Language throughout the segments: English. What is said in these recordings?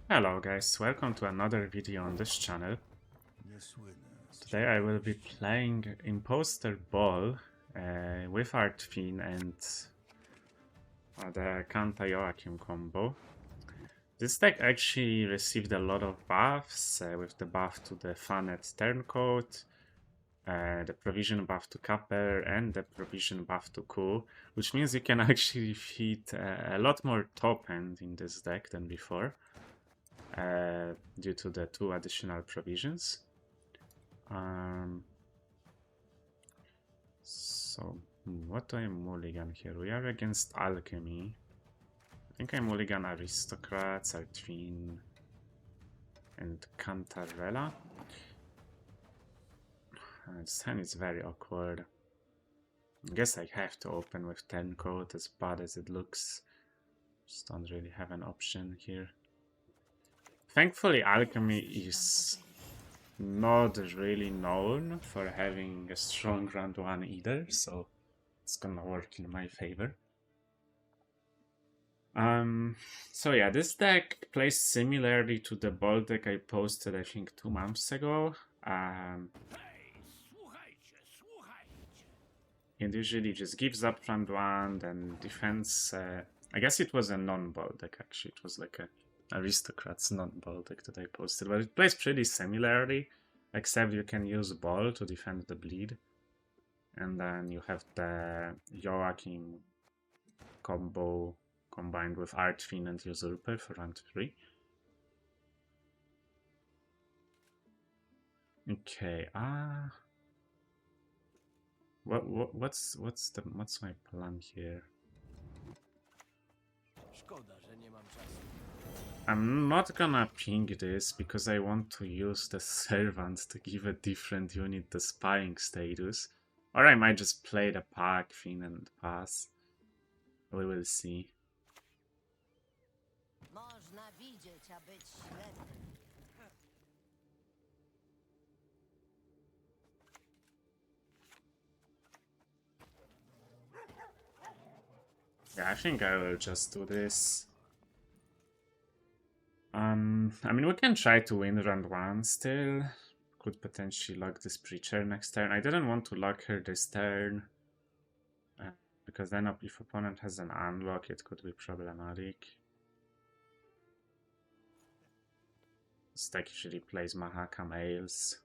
Hello guys, welcome to another video on this channel. Today I will be playing Imposter Ball with Artfin and the Kanta Joachim combo. This deck actually received a lot of buffs, with the buff to the Fanet Turncoat, the provision buff to Capper, and the provision buff to Ku, which means you can actually fit a lot more top end in this deck than before. Due to the 2 additional provisions. What do I mulligan here? We are against Alchemy. I think I mulligan Aristocrats, Artwin, and Cantarella. This hand is very awkward. I guess I have to open with 10 code, as bad as it looks. Just don't really have an option here. Thankfully, Alchemy is not really known for having a strong round 1 either, so it's gonna work in my favor. So yeah, this deck plays similarly to the ball deck I posted I think 2 months ago. It usually just gives up round 1, then defense. I guess it was a non-ball deck actually, it was like a Aristocrats non-ball deck that I posted, but it plays pretty similarly, except you can use ball to defend the bleed. And then you have the Joachim combo combined with Artfin and Usurper for round 3. Okay, what's my plan here? I'm not gonna ping this because I want to use the servant to give a different unit the spying status. Or I might just play the pack thing and pass. We will see. Yeah, I think I will just do this. I mean, we can try to win round 1 still. Could potentially lock this Preacher next turn. I didn't want to lock her this turn, because then if opponent has an unlock, it could be problematic. This deck usually plays Mahakam Ales.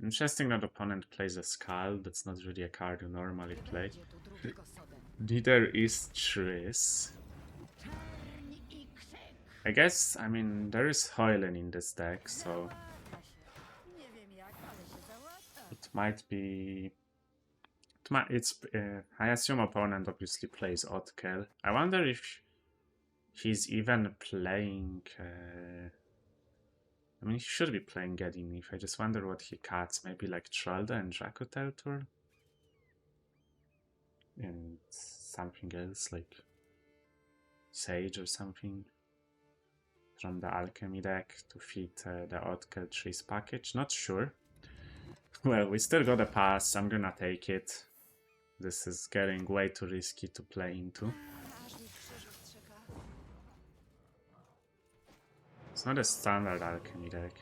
Interesting that opponent plays a Skull. That's not really a card you normally play. Neither is Triss. I guess, I mean, there is Hoylen in this deck, so it might be... I assume opponent obviously plays Otkell. I wonder if he's even playing... I mean, he should be playing Gedimif. I just wonder what he cuts. Maybe like Tralda and Dracoteltor? And something else, like Sage or something from the Alchemy deck to fit the Otkell Trees package. Not sure. Well, we still got a pass. I'm gonna take it. This is getting way too risky to play into. It's not a standard Alchemy deck.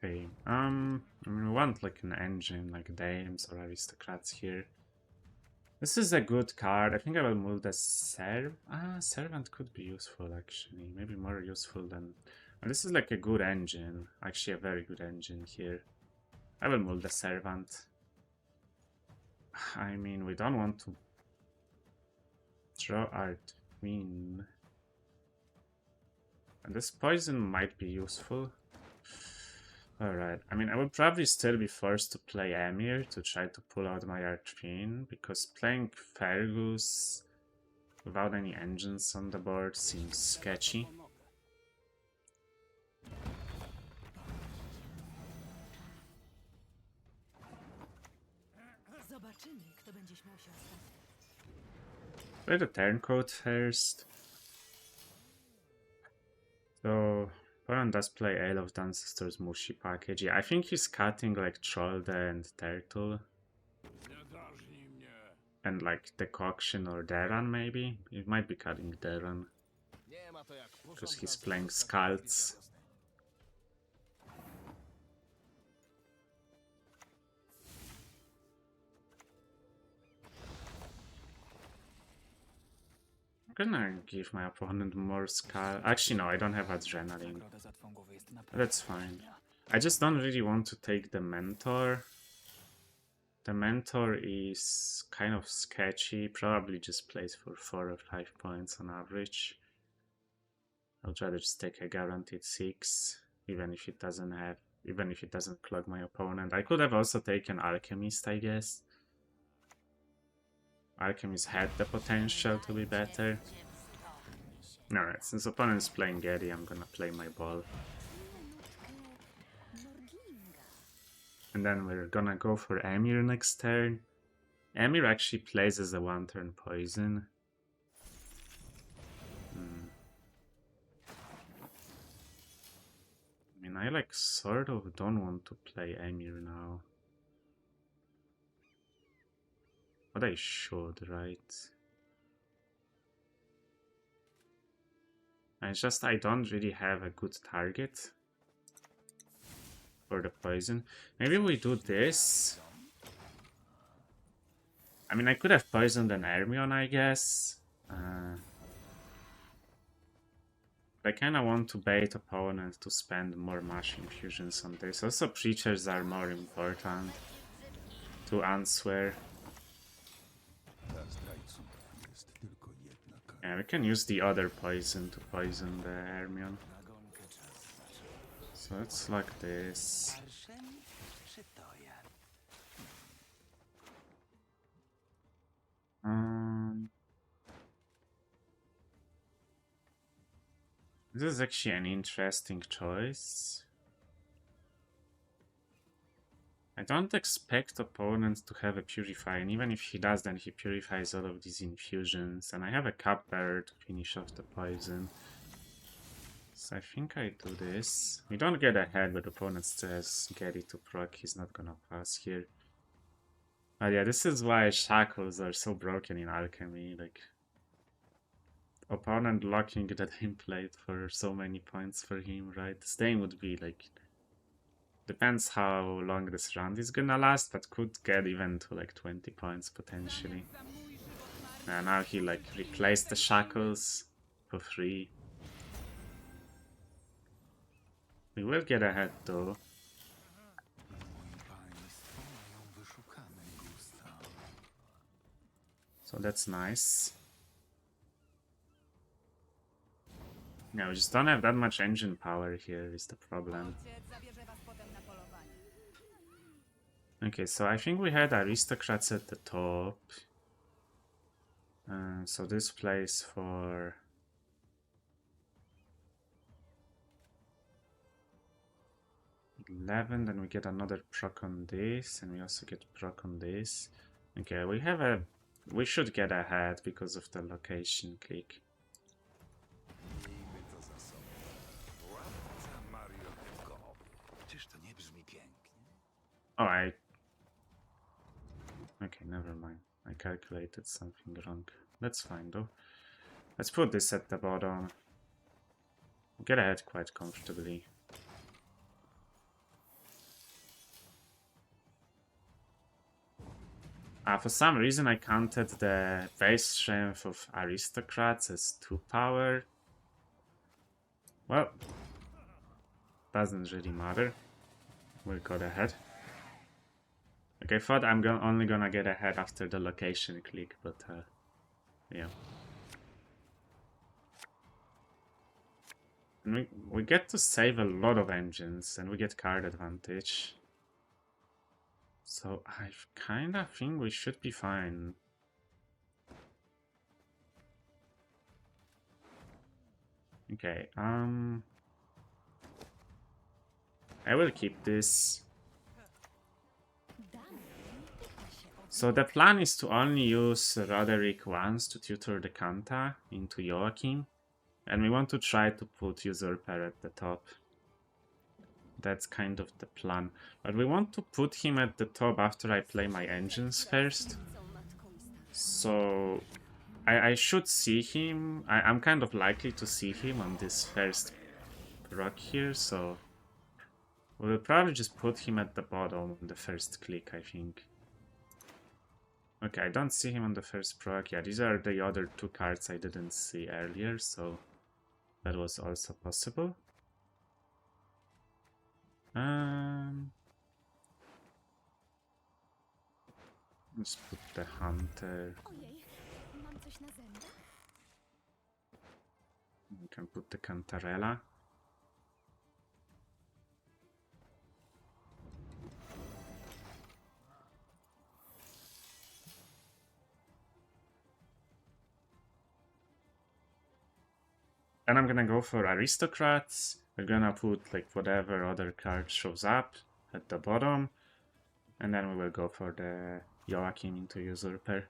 Okay, I mean, we want like an engine, like Dames or Aristocrats here. This is a good card. I think I will move the Servant could be useful actually. Maybe more useful than... Well, this is like a good engine. Actually a very good engine here. I will move the Servant. I mean, we don't want to draw Artwin. And this poison might be useful. Alright, I mean, I would probably still be forced to play Emir to try to pull out my Artwin, because playing Fergus without any engines on the board seems sketchy. Play the turncoat first. So, opponent opponent does play Ale of the Ancestors Mushi package. Yeah, I think he's cutting like Trollde and Turtle. And like Decoction or Deran maybe. He might be cutting Deran. Because he's playing Skulls. I'm gonna give my opponent more Skull. Actually, no, I don't have Adrenaline. That's fine. I just don't really want to take the Mentor. The Mentor is kind of sketchy. Probably just plays for 4 or 5 points on average. I'll try to just take a guaranteed 6, even if it doesn't clog my opponent. I could have also taken Alchemist, I guess. Alchemist had the potential to be better. Alright, since opponent is playing Getty, I'm gonna play my ball. And then we're gonna go for Emir next turn. Emir actually plays as a 1-turn poison. I mean, I like sort of don't want to play Emir now. But I should, right? I don't really have a good target for the poison. Maybe we do this. I mean, I could have poisoned an Hermione, I guess. I kind of want to bait opponents to spend more Mash Infusions on this. Also, Preachers are more important to answer. Yeah, we can use the other poison to poison the Hermione. So it's like this. This is actually an interesting choice. I don't expect opponents to have a Purify, and even if he does, then he purifies all of these infusions. And I have a Cupbearer to finish off the poison. So I think I do this. We don't get ahead, but opponent still has Getty to proc. He's not gonna pass here. But yeah, this is why Shackles are so broken in Alchemy. Like, opponent locking the template for so many points for him, right? Staying would be like... Depends how long this round is gonna last, but could get even to like 20 points potentially. And now he like replaced the Shackles for free. We will get ahead though. So that's nice. Yeah, we just don't have that much engine power here is the problem. Okay, so I think we had Aristocrats at the top. So this plays for... $11, then we get another proc on this, and we also get proc on this. Okay, we have a... We should get ahead because of the location click. Oh, okay, never mind. I calculated something wrong. That's fine though. Let's put this at the bottom. Get ahead quite comfortably. For some reason I counted the base strength of Aristocrats as 2 power. Well, doesn't really matter. We got ahead. Okay, I thought I'm only gonna get ahead after the location click, but yeah. And we get to save a lot of engines, and we get card advantage. So I kinda think we should be fine. Okay, I will keep this. So the plan is to only use Roderick once to tutor the Kanta into Joachim. And we want to try to put Usurper at the top. That's kind of the plan. But we want to put him at the top after I play my engines first. So I should see him. I'm kind of likely to see him on this first proc here, so we'll probably just put him at the bottom on the first click, I think. Okay, I don't see him on the first proc. Yeah, these are the other two cards I didn't see earlier, so that was also possible. Let's put the Hunter. We can put the Cantarella. Then I'm gonna go for Aristocrats. We're gonna put like whatever other card shows up at the bottom. And then we will go for the Joachim into Usurper.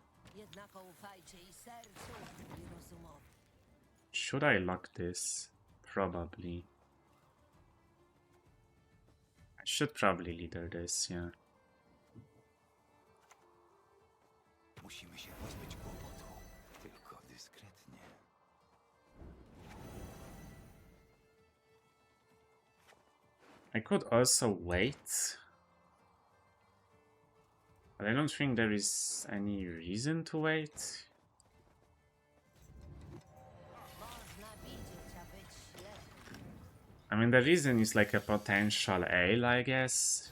Should I lock this? Probably. I should probably leader this, yeah. Musimy się pozbyć kłopotu, tylko dyskretnie. I could also wait. But I don't think there is any reason to wait. I mean, the reason is like a potential ale, I guess.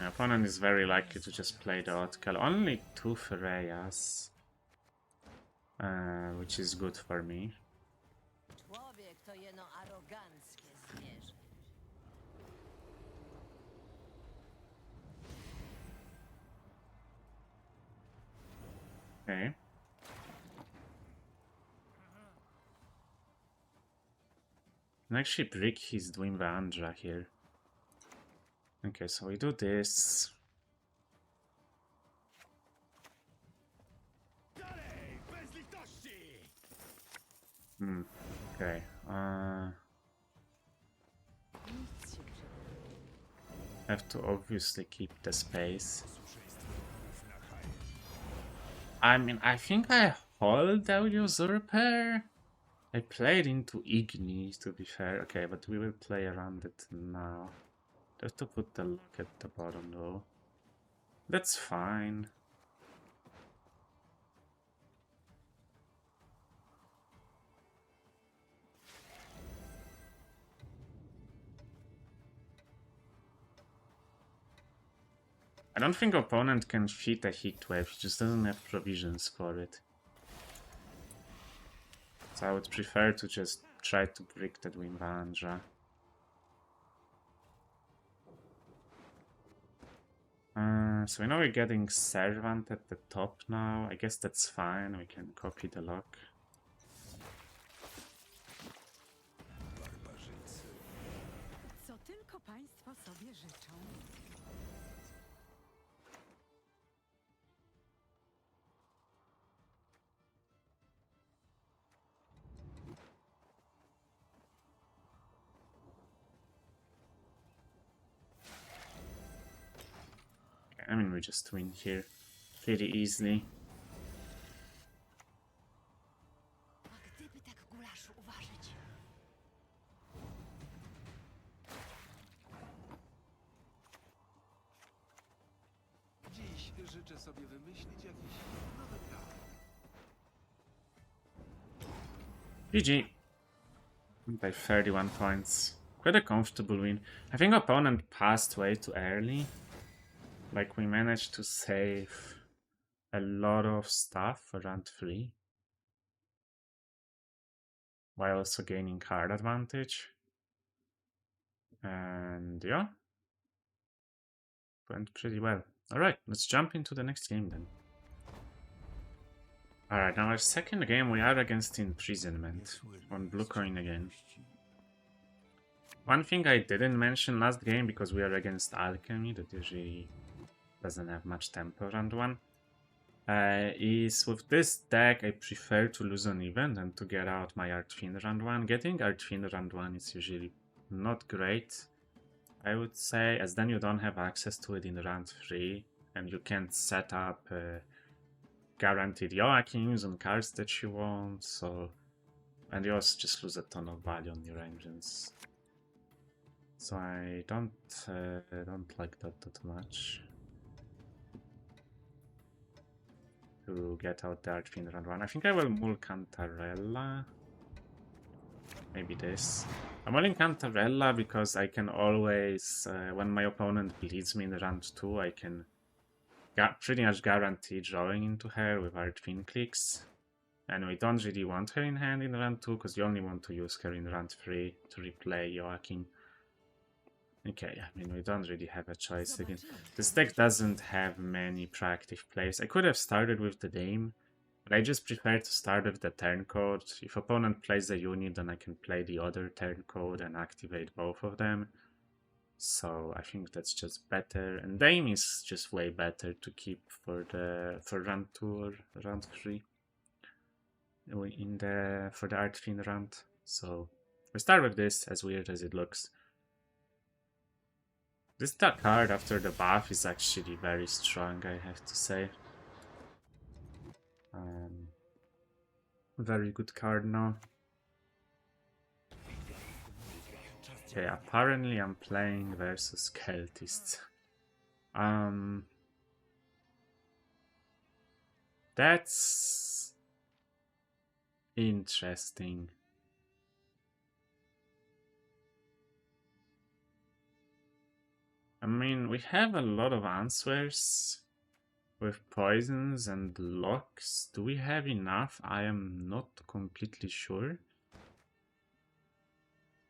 My opponent is very likely to just play the Otkell. Only 2 Fereyas, which is good for me. Okay. And actually brick his Dwindandra here. Okay, so we do this. Okay. Have to obviously keep the space. I mean, I think I hold the Usurper. I played into Igni, to be fair. Okay, but we will play around it now. Just to put the lock at the bottom, though. That's fine. I don't think opponent can fit a heat wave, he just doesn't have provisions for it. So I would prefer to just try to brick the Dwindandra. So we know we're getting Servant at the top now. I guess that's fine, we can copy the lock. Co tylko państwo sobie życzą. I mean, we just win here pretty easily. A gdyby tak gulaszu uważać. Dziś życzę sobie wymyślić jakiś nowy plan. GG. By 31 points. Quite a comfortable win. I think opponent passed way too early. Like, we managed to save a lot of stuff for round 3. While also gaining card advantage. And yeah. Went pretty well. Alright, let's jump into the next game then. Alright, now our second game we are against Imprisonment. On blue coin again. One thing I didn't mention last game, because we are against Alchemy, that usually doesn't have much tempo round 1. is with this deck I prefer to lose an event than to get out my Archfiend round 1. Getting Archfiend round 1 is usually not great, I would say, as then you don't have access to it in round 3 and you can't set up guaranteed Joachims and cards that you want, so, and you also just lose a ton of value on your engines. So I don't like that much. To get out the Archfiend round 1. I think I will mull Cantarella. Maybe this. I'm mulling Cantarella because I can always, when my opponent bleeds me in round 2, I can pretty much guarantee drawing into her with Archfiend clicks. And we don't really want her in hand in round 2 because you only want to use her in round 3 to replay Joachim. Okay, I mean, we don't really have a choice again. This deck doesn't have many proactive plays. I could have started with the Dame, but I just prefer to start with the turn code. If opponent plays a unit, then I can play the other turn code and activate both of them. So I think that's just better. And Dame is just way better to keep for round 2 or round 3 for the Archfiend round. So we start with this, as weird as it looks. This card after the buff is actually very strong, I have to say. Very good card now. Okay, apparently I'm playing versus Cultists. That's interesting. I mean, we have a lot of answers with poisons and locks. Do we have enough? I am not completely sure.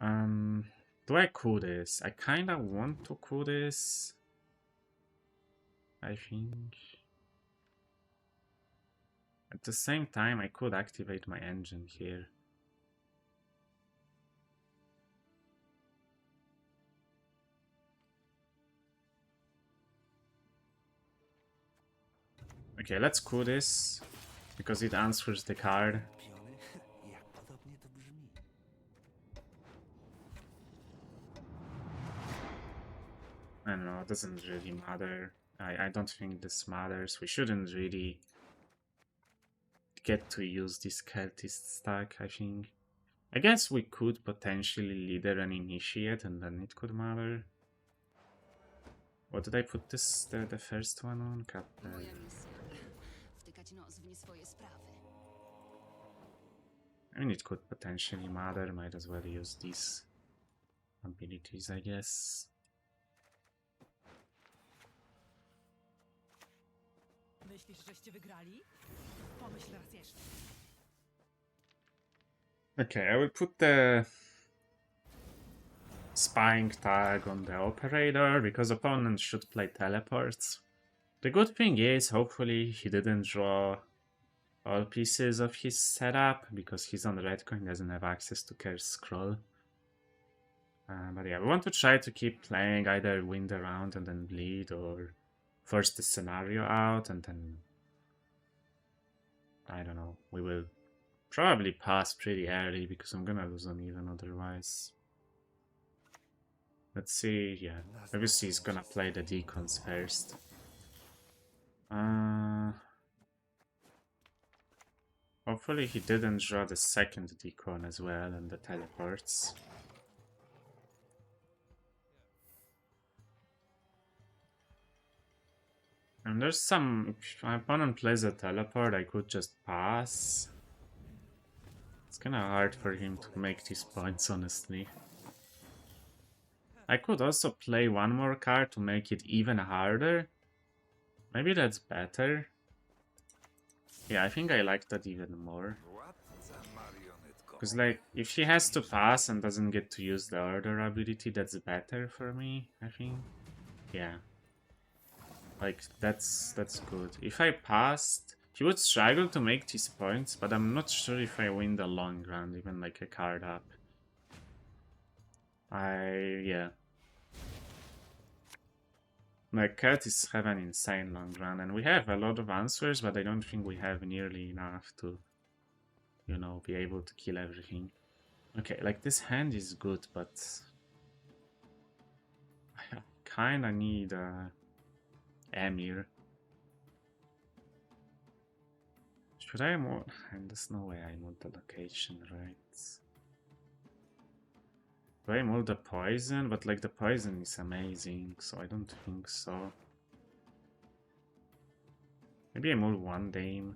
Do I coup this? I kinda want to coup this. I think. At the same time, I could activate my engine here. Okay, let's coup this, because it answers the card. I don't know, it doesn't really matter. I don't think this matters. We shouldn't really get to use this Cultist stack, I think. I guess we could potentially leader and initiate, and then it could matter. What did I put this, the first one on? I mean, it could potentially matter. Might as well use these abilities, I guess. Okay, I will put the spying tag on the operator because opponents should play teleports. The good thing is, hopefully, he didn't draw all pieces of his setup because he's on red coin, doesn't have access to Curse Scroll. But yeah, we want to try to keep playing, either win the round and then bleed, or force the scenario out and then, I don't know, we will probably pass pretty early because I'm gonna lose uneven otherwise. Let's see, yeah, obviously he's gonna play the Deacons first. Hopefully he didn't draw the second Deacon as well and the teleports. And there's some, if my opponent plays a teleport, I could just pass. It's kinda hard for him to make these points, honestly. I could also play one more card to make it even harder. Maybe that's better. Yeah, I think I like that even more. Because, like, if he has to pass and doesn't get to use the order ability, that's better for me, I think. Yeah. Like, that's good. If I passed, he would struggle to make these points, but I'm not sure if I win the long run, even like a card up. Yeah. Like, Cultists have an insane long run, and we have a lot of answers, but I don't think we have nearly enough to, you know, be able to kill everything. Okay, like, this hand is good, but I kinda need Emir. Should I move? And there's no way I move the location, right? Do I move the poison? But like the poison is amazing, so I don't think so. Maybe I move one dame.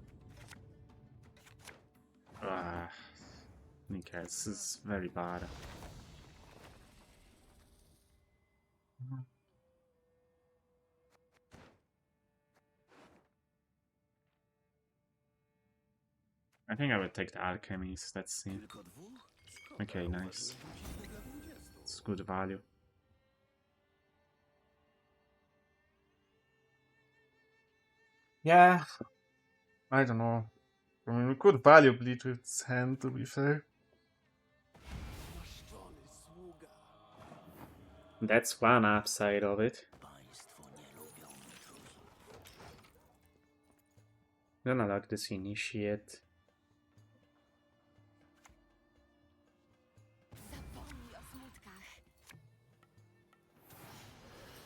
Ah, okay, this is very bad. I think I would take the Alchemist, let's see. Okay, nice. It's good value. Yeah, I don't know. I mean, we could value bleed with this hand, to be fair. That's one upside of it. Gonna like this initiate. Zapomnij o smutkach.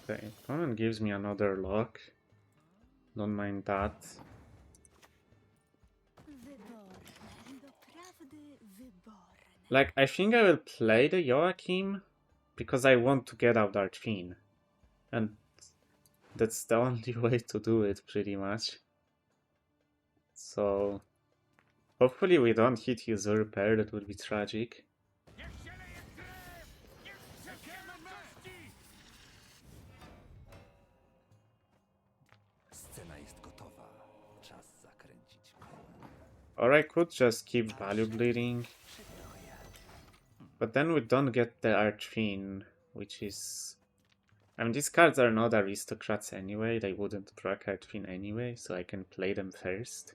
Okay, opponent gives me another lock. Don't mind that. Wyborne. Doprawdy wyborne. Like, I think I will play the Joachim because I want to get out Archfiend. And that's the only way to do it, pretty much. So, hopefully we don't hit Usurper, that would be tragic. Or I could just keep value bleeding. But then we don't get the Archfiend, which is... I mean, these cards are not aristocrats anyway, they wouldn't proc Archfiend anyway, so I can play them first.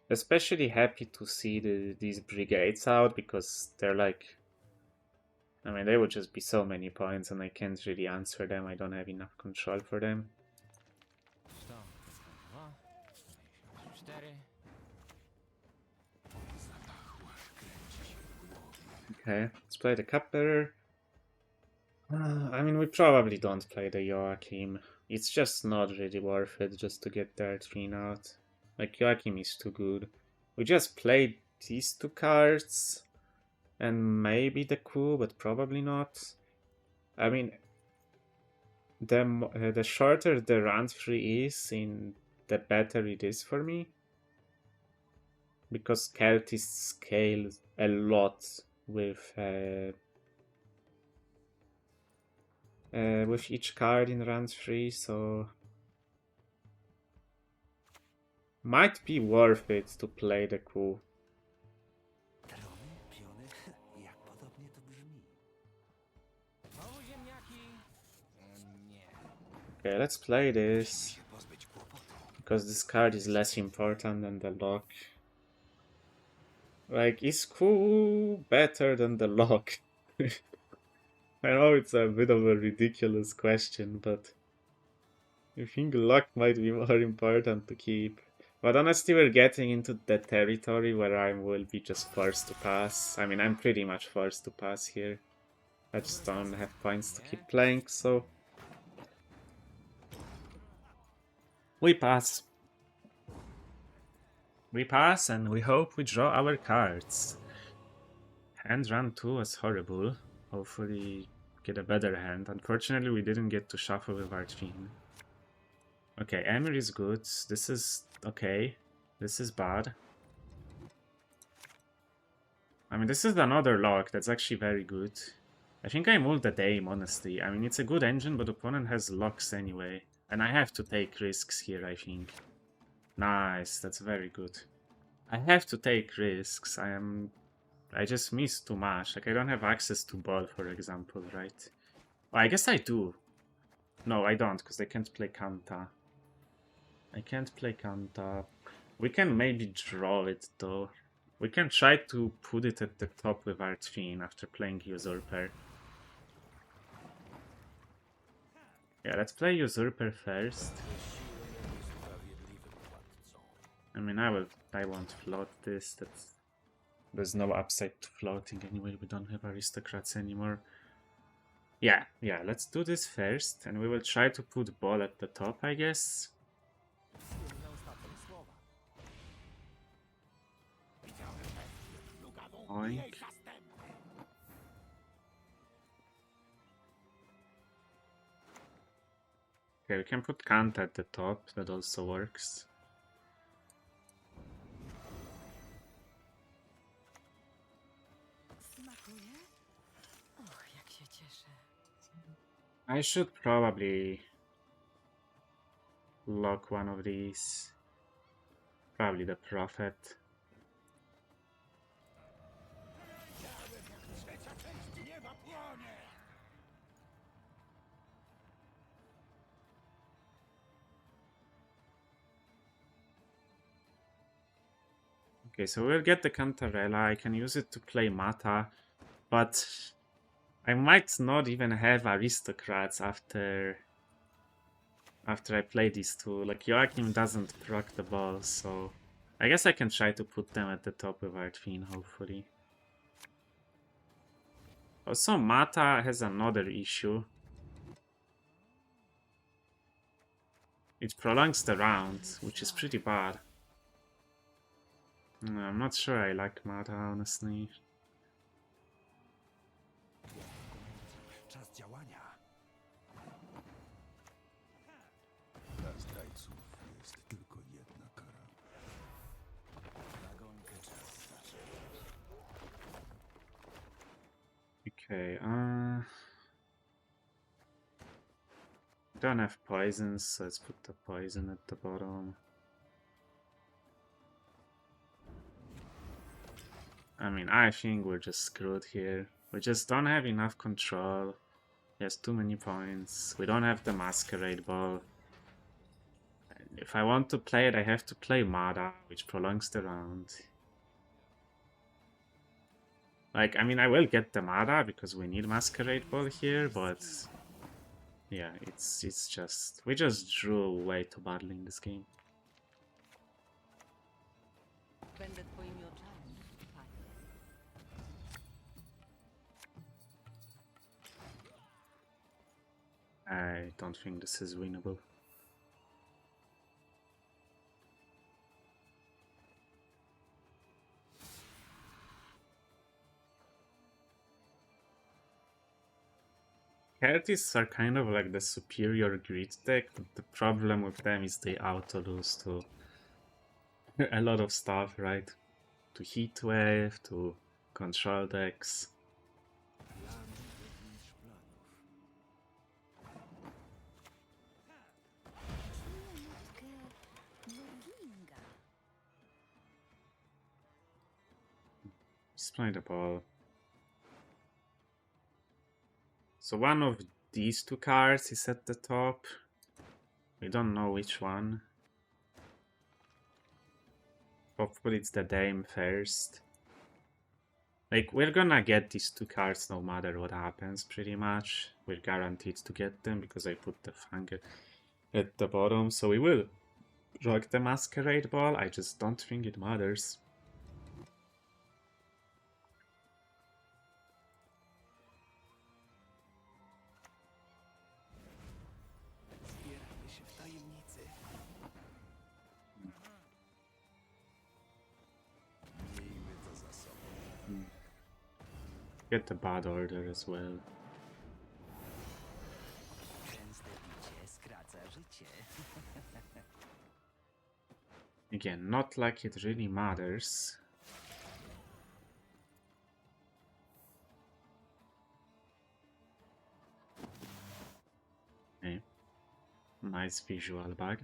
Especially happy to see these brigades out, because they're like... I mean, they would just be so many points and I can't really answer them, I don't have enough control for them. Okay, let's play the Cupbearer. I mean, we probably don't play the Joachim. It's just not really worth it just to get the Archfiend out. Like, Joachim is too good. We just played these two cards. And maybe the coup, but probably not. I mean, the shorter the round free is, the better it is for me. Because Cultists scale a lot with each card in round 3, so might be worth it to play the coup. Okay, let's play this, because this card is less important than the lock. Like, is coup better than the lock? I know it's a bit of a ridiculous question, but I think luck might be more important to keep. But honestly, we're getting into the territory where I will be just forced to pass. I mean, I'm pretty much forced to pass here. I just don't have points to keep playing, so... We pass. We pass and we hope we draw our cards. Hand run 2 was horrible. Hopefully get a better hand. Unfortunately, we didn't get to shuffle with Archfiend. Okay, Emir is good. This is okay. This is bad. I mean, this is another lock that's actually very good. I think I moved the Dame, honestly. I mean, it's a good engine, but opponent has locks anyway. And I have to take risks here, I think. Nice, that's very good. I have to take risks. I just miss too much. Like, I don't have access to ball, for example, right? Well, I guess I do. No, I don't, because I can't play Kanta. I can't play Kanta. We can maybe draw it, though. We can try to put it at the top with Archfiend after playing Usurper. Yeah, let's play Usurper first. I mean, I won't float this. There's no upside to floating anyway. We don't have aristocrats anymore. Yeah, let's do this first, and we will try to put ball at the top, I guess. Oink. Okay, we can put Kant at the top, that also works. Smakuje? Och, jak się cieszę. I should probably lock one of these. Probably the Prophet. Okay, so we'll get the Cantarella. I can use it to play Mata, but I might not even have aristocrats after I play these two. Like, Joachim doesn't proc the ball, so I guess I can try to put them at the top with Artfin, hopefully. Also, Mata has another issue. It prolongs the round, which is pretty bad. I'm not sure I like Mata, honestly. Czas działania. Dla zdrajców jest tylko jedna kara. Nagonkę czas zacząć. Okay, don't have poisons, so let's put the poison at the bottom. I mean, I think we're just screwed here. We just don't have enough control. He has too many points. We don't have the Masquerade ball. If I want to play it, I have to play Mada, which prolongs the round. Like, I mean, I will get the Mada because we need Masquerade ball here, but yeah, it's just, we just drew way too badly in this game. Będę twoimi oczami, panie. I don't think this is winnable. Cultists are kind of like the superior grid deck, but the problem with them is they auto-lose to a lot of stuff, right? To Heatwave, to control decks. Just play the ball. So one of these two cards is at the top. We don't know which one. Hopefully it's the Dame first. Like, we're gonna get these two cards no matter what happens, pretty much. We're guaranteed to get them because I put the Fang at the bottom. So we will rock the Masquerade ball. I just don't think it matters. Zbieramy się w tajemnicy. Miejmy to za sobą. Get the bad order as well. Częste picie skraca życie. Again, not like it really matters. Okay. Nice visual bug.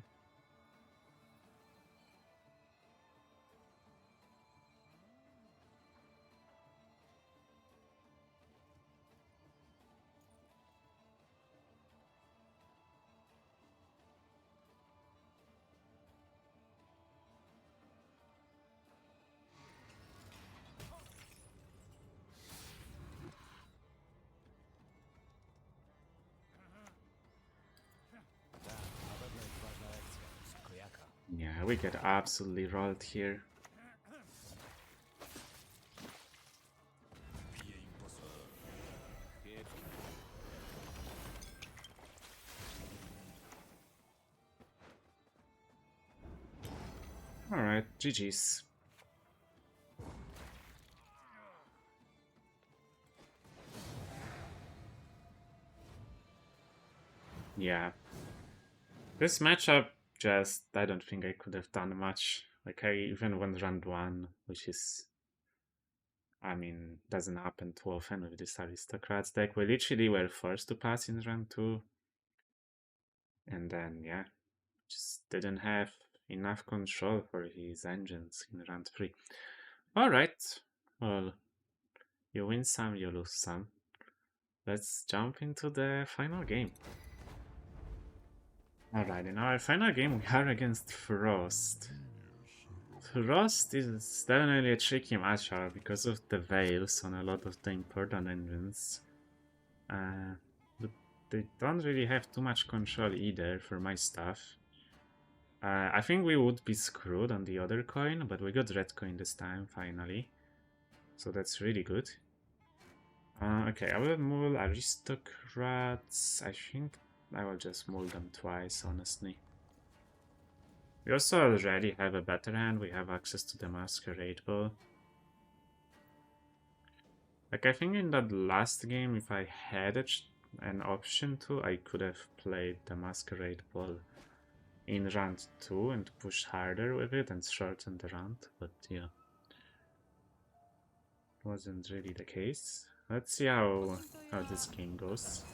we get absolutely rolled here. Alright, GG's. Yeah. This matchup just, I don't think I could have done much. Like, I even won round 1, which is, I mean, doesn't happen too often with this Aristocrats deck. We literally were forced to pass in round 2. And then, yeah, just didn't have enough control for his engines in round 3. Alright, well, you win some, you lose some. Let's jump into the final game. Alright, in our final game we are against Frost. Frost is definitely a tricky matchup because of the veils on a lot of the important engines. But they don't really have too much control either for my stuff. I think we would be screwed on the other coin, but we got red coin this time, finally. So that's really good. Okay, I will mull Aristocrats. I think I will just mull them twice, honestly. We also already have a better hand. We have access to the Masquerade Ball. Like, I think in that last game, if I had an option to, I could have played the Masquerade Ball in round 2 and pushed harder with it and shortened the round, but yeah, wasn't really the case. Let's see how this game goes.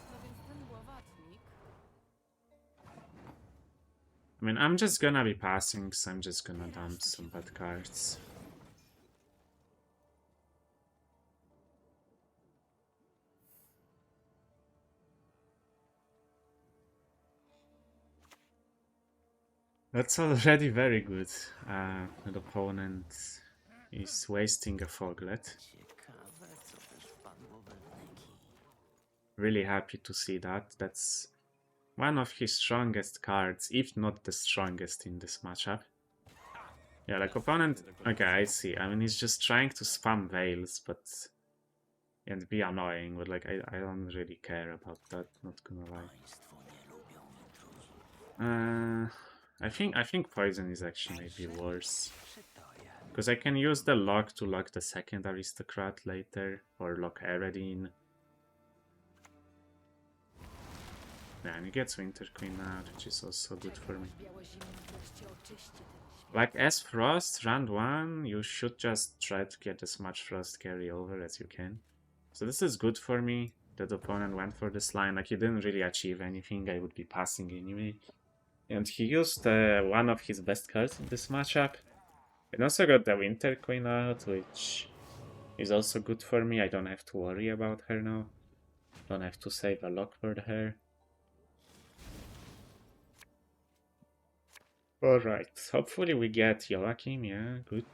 I mean, I'm just gonna be passing, so I'm just gonna dump some bad cards. That's already very good. The opponent is wasting a Foglet. Ciekawe, co też wpadło we wneki. Really happy to see that. That's one of his strongest cards, if not the strongest in this matchup. Yeah, like opponent... Okay, I see. I mean, he's just trying to spam Veils, but... and be annoying, but like, I don't really care about that, not gonna lie. Państwo nie lubią intruzów. I think poison is actually maybe worse. Przytoję. Because I can use the lock to lock the second Aristocrat later, or lock Eredin. Yeah, and he gets Winter Queen out, which is also good for me. Like, as Frost, round 1, you should just try to get as much Frost carry over as you can. So this is good for me, that the opponent went for this line. Like, he didn't really achieve anything, I would be passing anyway. And he used one of his best cards in this matchup. And also got the Winter Queen out, which is also good for me. I don't have to worry about her now. Don't have to save a lock for her. Alright, hopefully we get Joachim, yeah, good.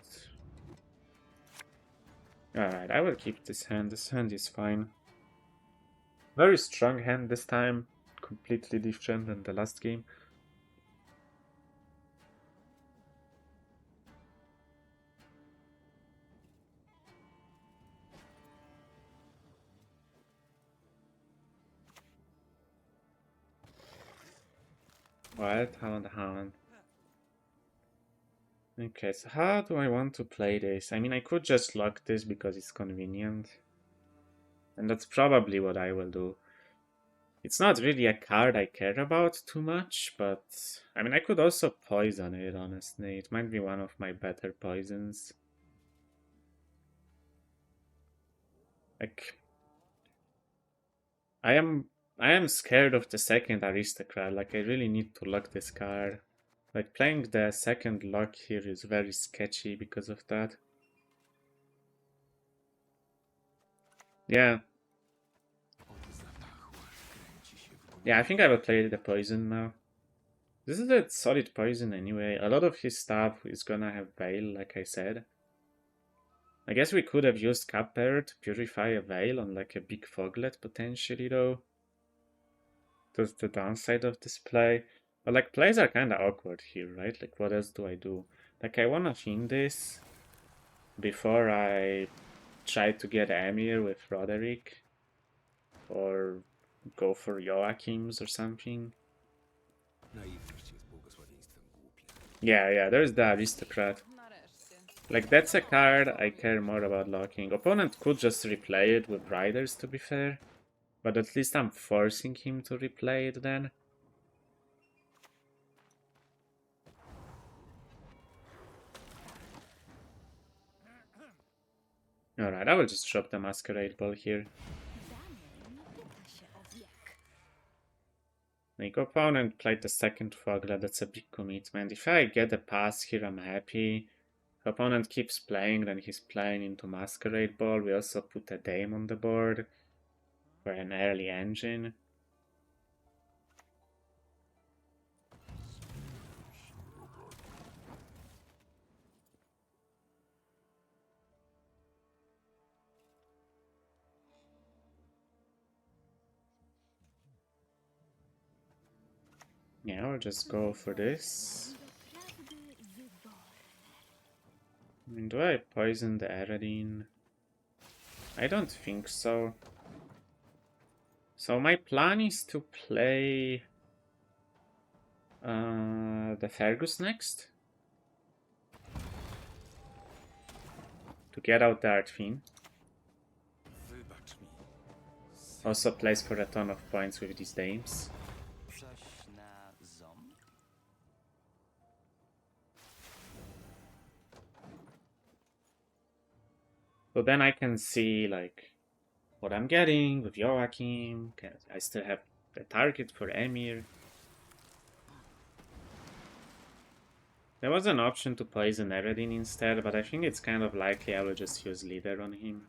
Alright, I will keep this hand is fine. Very strong hand this time, completely different than the last game. Wild Hound. Okay, so how do I want to play this? I mean, I could just lock this because it's convenient. And that's probably what I will do. It's not really a card I care about too much, but... I mean, I could also poison it, honestly. It might be one of my better poisons. Like... I am scared of the second Aristocrat. Like, I really need to lock this card. Like, playing the second lock here is very sketchy because of that. Yeah. Yeah, I think I will play the poison now. This is a solid poison anyway. A lot of his stuff is gonna have Veil, like I said. I guess we could have used Cupbearer to purify a Veil on like a big Foglet potentially though. That's the downside of this play. But like plays are kinda awkward here, right? Like what else do I do? Like I wanna fin this before I try to get Emir with Roderick. Or go for Joachim's or something. Naiwność jest błogosławieństwem głupich. Yeah, there's the aristocrat. Nareszcie. Like that's a card I care more about locking. Opponent could just replay it with riders, to be fair. But at least I'm forcing him to replay it then. Alright, I will just drop the Masquerade Ball here. Daniel nie pyta się o wiek. Like, opponent played the second Fogla, that's a big commitment. If I get a pass here, I'm happy. If opponent keeps playing, then he's playing into Masquerade Ball. We also put a Dame on the board for an early engine. Yeah, I'll just go for this. Doprawdy wyborne. I mean, do I poison the Eredin? I don't think so. So my plan is to play the Fergus next. To get out the Artfin. Wybacz mi. Also plays for a ton of points with these dames. Coś na ząb? So then I can see like what I'm getting with Joachim. I still have the target for Emir. There was an option to poison Eredin instead, but I think it's kind of likely I will just use Leader on him.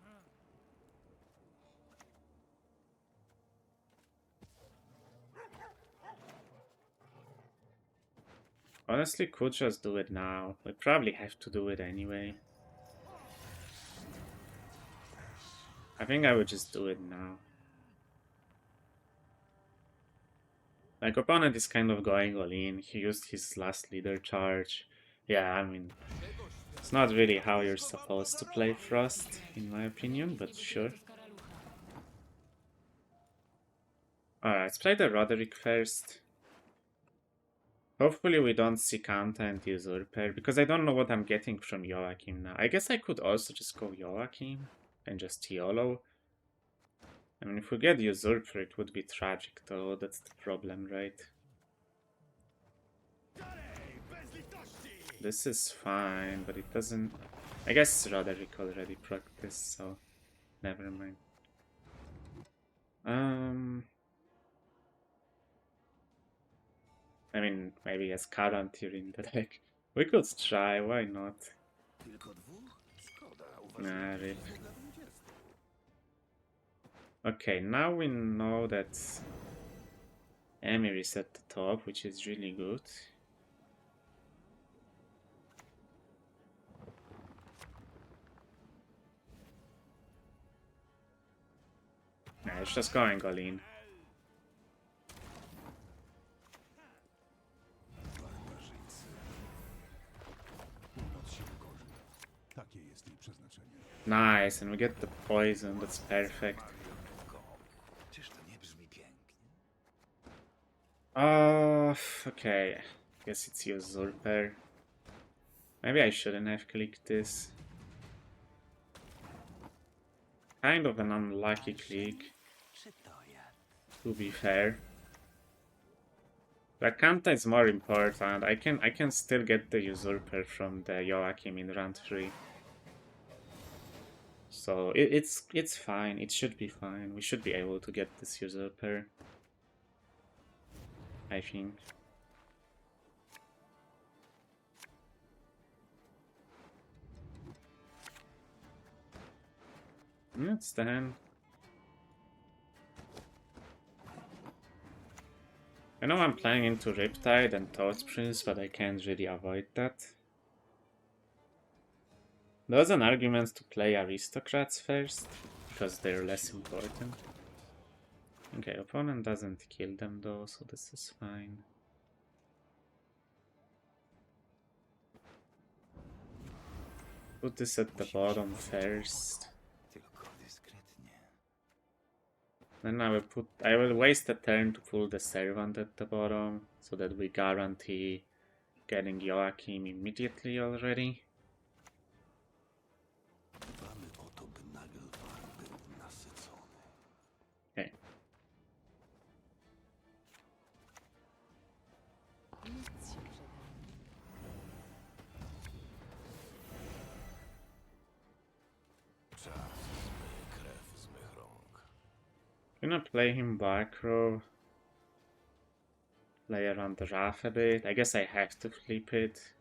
Honestly, could just do it now. We probably have to do it anyway. I think I would just do it now. Like, opponent is kind of going all in. He used his last leader charge. Yeah, I mean, it's not really how you're supposed to play Frost, in my opinion, but sure. Alright, let's play the Roderick first. Hopefully we don't see Kanta and Usurper, because I don't know what I'm getting from Joachim now. I guess I could also just go Joachim and just YOLO. I mean, if we get Usurper, it would be tragic, though. That's the problem, right? This is fine, but it doesn't... I guess Roderick already practiced, so never mind. I mean, maybe as current here in the deck. We could try, why not? Tylko dwóch? Szkoda, Nah, uważam, rip. że dla 20. Okay, now we know that Emir is at the top, which is really good. Nah, it's just going all in. Barbarzyńcy. Północ się ukorzy. Takie jest jej przeznaczenie. Nice, and we get the poison, that's perfect. Czyż to nie brzmi pięknie? Okay. Guess it's Usurper. Maybe I shouldn't have clicked this. Kind of an unlucky click, Czy to ja? to be fair. The Kanta is more important. I can still get the Usurper from the Joachim in round 3. So it's fine. It should be fine. We should be able to get this Usurper, I think. It's the hand. I know I'm playing into Riptide and Thought Prince, but I can't really avoid that. There's an argument to play Aristocrats first, because they're less important. Okay, opponent doesn't kill them though, so this is fine. put this at the bottom first. Tylko dyskretnie. Then I will waste a turn to pull the servant at the bottom, so that we guarantee getting Joachim immediately already. Dbamy o to, by Nagelfar był nasycony. Okay. Nic się przede mną. Czas zmyje krew z mych rąk. Gonna play him back row. Play around the Wrath a bit. I guess I have to flip it.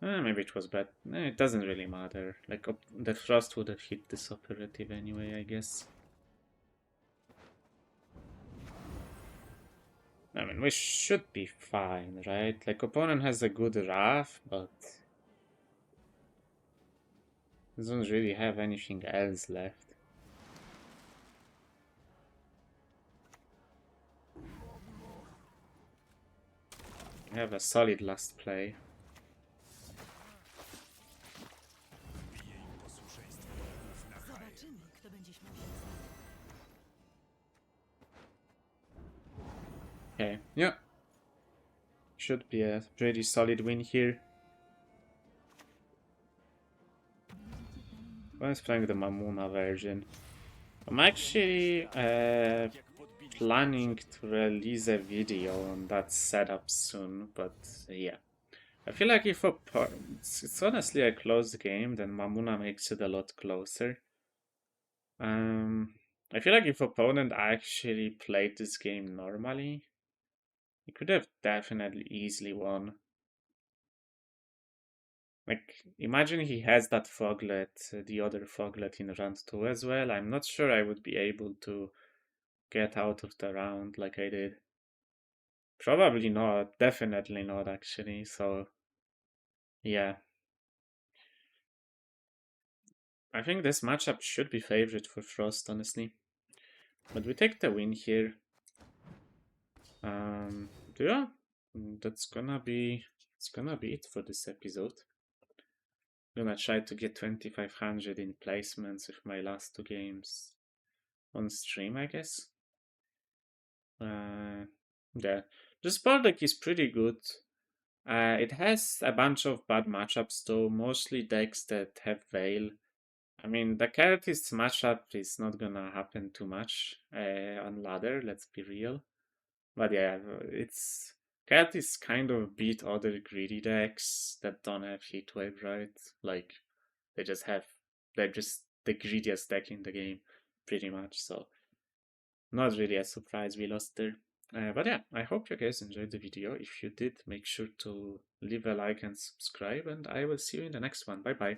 Maybe it was bad. It doesn't really matter. Like, the Frost would have hit this operative anyway, I guess. I mean, we should be fine, right? Like, opponent has a good Wrath, but doesn't really have anything else left. We have a solid last play. Zobaczymy, kto będzie śmiał. Okay, yeah. Should be a pretty solid win here. Let's play the Mamuna version. I'm actually planning to release a video on that setup soon, but yeah. I feel like if it's honestly a close game, then Mamuna makes it a lot closer. I feel like if opponent actually played this game normally, he could have definitely easily won. Like, imagine he has that Foglet, the other Foglet in round 2 as well. I'm not sure I would be able to get out of the round like I did. Probably not, definitely not actually, so yeah. I think this matchup should be favored for Frost, honestly. But we take the win here. Yeah, that's gonna be it for this episode. I'm gonna try to get 2500 in placements with my last 2 games on stream, I guess. Yeah, this board deck is pretty good. It has a bunch of bad matchups though, mostly decks that have Veil. I mean, the Cultists matchup is not gonna happen too much on ladder, let's be real. But yeah, it's Cultists kind of beat other greedy decks that don't have Heatwave, right? Like, they're just the greediest deck in the game, pretty much, so not really a surprise we lost there. But yeah, I hope you guys enjoyed the video. If you did, make sure to leave a like and subscribe, and I will see you in the next one. Bye bye.